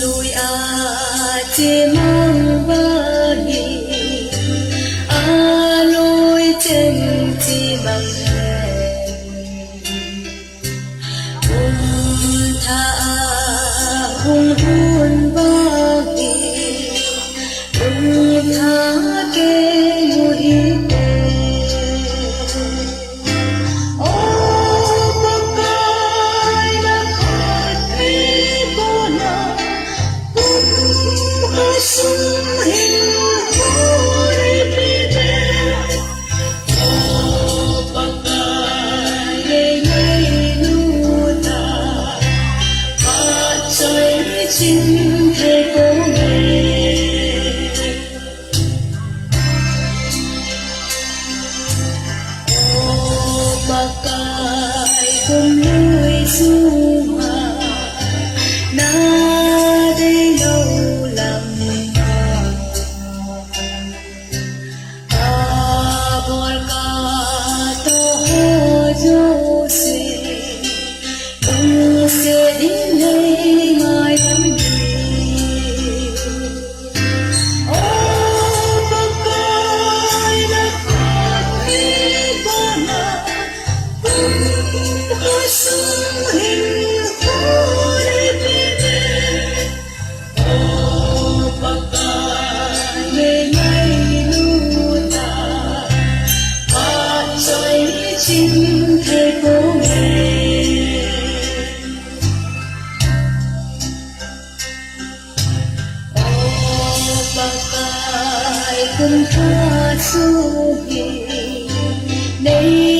lùi chế mang bahi lùi trên chi bằng tha hùng hồn bahi tha ke mui chính thế cố nghề bạc cài cùng lối du mà na đây lâu lặng bồi ca to jo se tung se đi này mai lắm chính thế cố nghề bạc cài cùng tha su hi đây